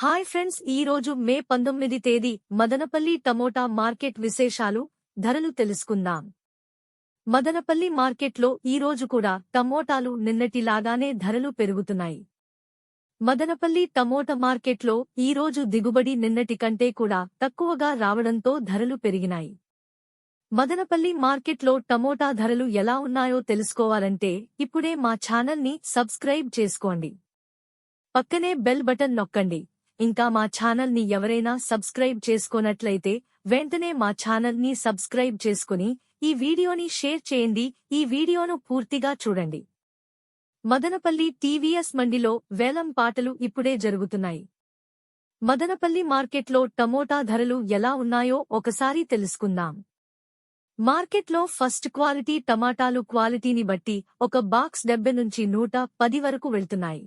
Hi friends, ఈ రోజు మే 19 తేదీ మదనపల్లి టమోటా మార్కెట్ విశేషాలు, ధరలు తెలుసుకుందాం. మదనపల్లి మార్కెట్లో ఈ రోజు కూడా టమోటాలు నిన్నటిలాగానే ధరలు పెరుగుతున్నాయి. మదనపల్లి టమోటా మార్కెట్లో ఈ రోజు దిగుబడి నిన్నటి కంటే కూడా తక్కువగా రావడంతో ధరలు పెరిగినాయి. మదనపల్లి మార్కెట్లో టమోటా ధరలు ఎలా ఉన్నాయో తెలుసుకోవాలంటే ఇప్పుడే మా ఛానల్ని సబ్స్క్రైబ్ చేసుకోండి. పక్కనే బెల్ బటన్ నొక్కండి. ఇంకా మా ఛానల్ని ఎవరైనా సబ్స్క్రైబ్ చేసుకోనట్లయితే వెంటనే మా ఛానల్ని సబ్స్క్రైబ్ చేసుకుని ఈ వీడియోని షేర్ చేయండి. ఈ వీడియోను పూర్తిగా చూడండి. మదనపల్లి టీవీఎస్ మండిలో వేలం పాటలు ఇప్పుడే జరుగుతున్నాయి. మదనపల్లి మార్కెట్లో టమోటా ధరలు ఎలా ఉన్నాయో ఒకసారి తెలుసుకుందాం. మార్కెట్లో ఫస్ట్ క్వాలిటీ టమాటాలు క్వాలిటీని బట్టి ఒక బాక్స్ 70 నుంచి 110 వరకు వెళ్తున్నాయి.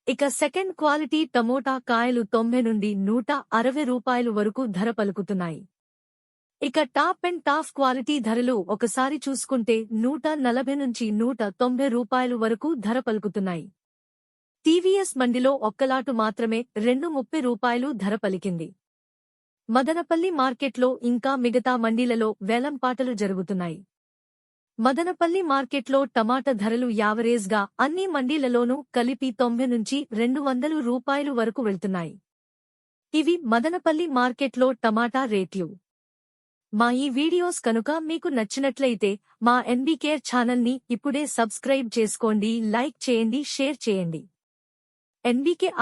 ఇక సెకండ్ క్వాలిటీ టమోటా కాయలు 90 నుండి 160 రూపాయలు వరకు ధర పలుకుతున్నాయి. ఇక టాప్ అండ్ టాప్ క్వాలిటీ ధరలు ఒకసారి చూసుకుంటే 140 నుంచి 190 రూపాయలు వరకు ధర పలుకుతున్నాయి. టీవీఎస్ మండిలో ఒక్కలాటు మాత్రమే 230 రూపాయలు ధర పలికింది. మదనపల్లి మార్కెట్లో ఇంకా మిగతా మండీలలో వేలంపాటలు జరుగుతున్నాయి. మదనపల్లి మార్కెట్లో టమాటా ధరలు యావరేజ్గా అన్ని మండీలలోనూ కలిపి 90 నుంచి 200 రూపాయలు వరకు వెళ్తున్నాయి. ఇవి మదనపల్లి మార్కెట్లో టమాటా రేట్లు. మా ఈ వీడియోస్ కనుక మీకు నచ్చినట్లయితే మా ఎన్బీకేర్ ఛానల్ని ఇప్పుడే సబ్స్క్రైబ్ చేసుకోండి, లైక్ చేయండి, షేర్ చేయండి. ఎన్బీకే